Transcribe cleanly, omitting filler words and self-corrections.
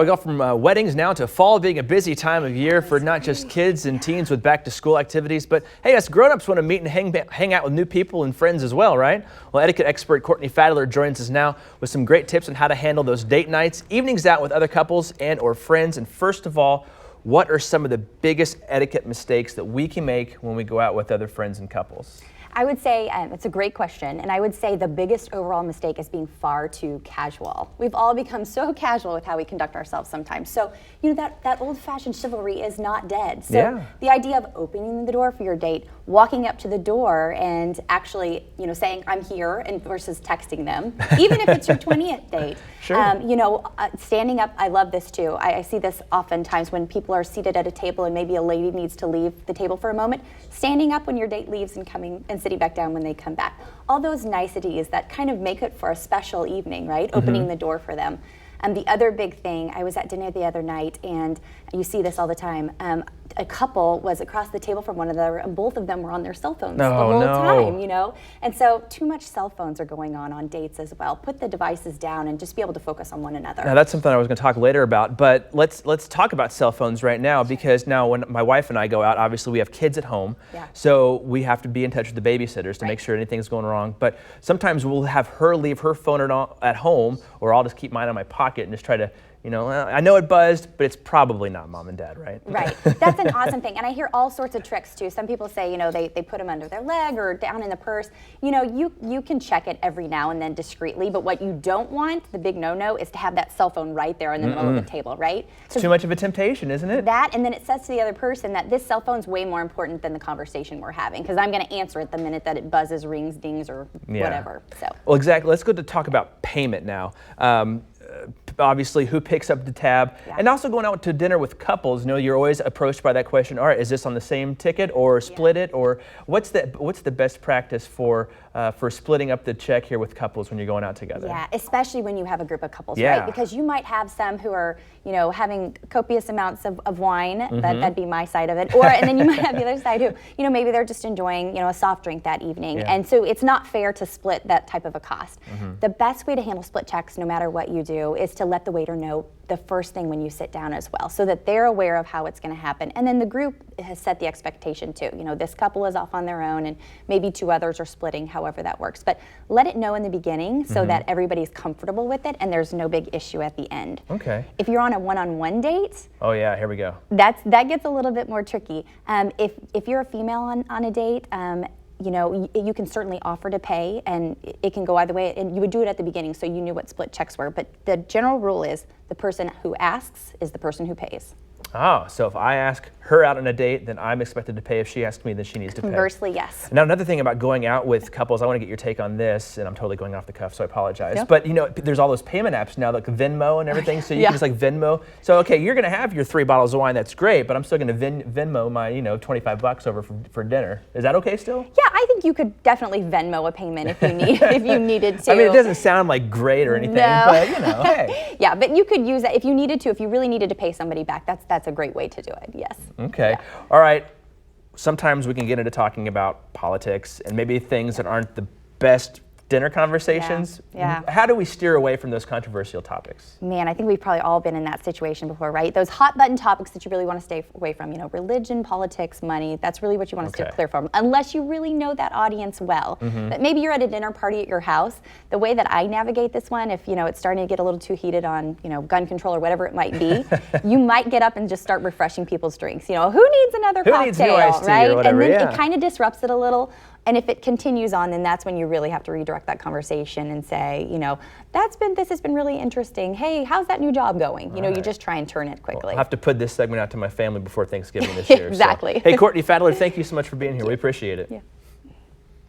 We go from weddings now to fall being a busy time of year for not just kids and teens with back to school activities, but hey, us grown-ups want to meet and hang out with new people and friends as well, right? Well, etiquette expert Courtney Fadler joins us now with some great tips on how to handle those date nights, evenings out with other couples and or friends. And first of all, what are some of the biggest etiquette mistakes that we can make when we go out with other friends and couples? I would say it's a great question, and I would say the biggest overall mistake is being far too casual. We've all become so casual with how we conduct ourselves sometimes. So, you know, that old-fashioned chivalry is not dead. So the idea of opening the door for your date, walking up to the door and actually, you know, saying I'm here and versus texting them, even if it's your 20th date. Sure. You know, standing up, I love this too. I see this oftentimes when people are seated at a table and maybe a lady needs to leave the table for a moment. Standing up when your date leaves and coming and sitting back down when they come back. All those niceties that kind of make it for a special evening, right? Opening the door for them. And the other big thing, I was at dinner the other night, and you see this all the time. A couple was across the table from one another, and both of them were on their cell phones the whole time, you know? And so too much cell phones are going on dates as well. Put the devices down and just be able to focus on one another. Now that's something I was going to talk later about, but let's talk about cell phones right now, because now when my wife and I go out, obviously we have kids at home, so we have to be in touch with the babysitters to make sure anything's going wrong. But sometimes we'll have her leave her phone at home, or I'll just keep mine in my pocket and just try to, you know, I know it buzzed, but it's probably not mom and dad, right? Right. That's an awesome thing. And I hear all sorts of tricks too. Some people say, you know, they put them under their leg or down in the purse. You know, you can check it every now and then discreetly, but what you don't want, the big no-no, is to have that cell phone right there in the middle of the table, right? It's too much of a temptation, isn't it? That, and then it says to the other person that this cell phone's way more important than the conversation we're having, because I'm going to answer it the minute that it buzzes, rings, dings, or whatever. So. Well, exactly. Let's go to talk about payment now. Obviously, who picks up the tab, and also going out to dinner with couples. You know, you're always approached by that question. All right, is this on the same ticket, or split it, or what's the best practice for splitting up the check here with couples when you're going out together? Yeah, especially when you have a group of couples, right? Because you might have some who are, you know, having copious amounts of wine. That'd be my side of it. Or and then you might have the other side who, you know, maybe they're just enjoying, you know, a soft drink that evening, and so it's not fair to split that type of a cost. The best way to handle split checks, no matter what you do, is to let the waiter know the first thing when you sit down as well, so that they're aware of how it's going to happen. And then the group has set the expectation too. You know, this couple is off on their own and maybe two others are splitting, however that works. But let it know in the beginning so that everybody's comfortable with it and there's no big issue at the end. Okay. If you're on a one-on-one date, oh yeah, here we go. That gets a little bit more tricky. If you're a female on a date, you know, you can certainly offer to pay, and it can go either way, and you would do it at the beginning so you knew what split checks were. But the general rule is the person who asks is the person who pays. Oh, so if I ask her out on a date, then I'm expected to pay. If she asks me, then she needs to pay. Conversely, yes. Now, another thing about going out with couples, I want to get your take on this, and I'm totally going off the cuff, so I apologize. But, you know, there's all those payment apps now, like Venmo and everything, so you can just like Venmo. So, okay, you're going to have your 3 bottles of wine, that's great, but I'm still going to Venmo my, you know, $25 over for dinner. Is that okay still? Yeah, I think you could definitely Venmo a payment if you needed to. I mean, it doesn't sound like great or anything, but, you know, hey. Yeah, but you could use that if you needed to, if you really needed to pay somebody back, that's a great way to do it. Yes. Okay. All right. Sometimes we can get into talking about politics and maybe things that aren't the best dinner conversations. How do we steer away from those controversial topics? Man, I think we've probably all been in that situation before, right? Those hot button topics that you really want to stay away from, you know, religion, politics, money, that's really what you want to steer clear from, unless you really know that audience well. But maybe you're at a dinner party at your house. The way that I navigate this one, if, you know, it's starting to get a little too heated on, you know, gun control or whatever it might be, you might get up and just start refreshing people's drinks. You know, who needs another cocktail, right? Whatever, and then it kind of disrupts it a little. And if it continues on, then that's when you really have to redirect that conversation and say, you know, this has been really interesting. Hey, how's that new job going? You know, you just try and turn it quickly. Well, I'll have to put this segment out to my family before Thanksgiving this year. Exactly. So. Hey, Courtney Fadler, thank you so much for being here. We appreciate it. Yeah.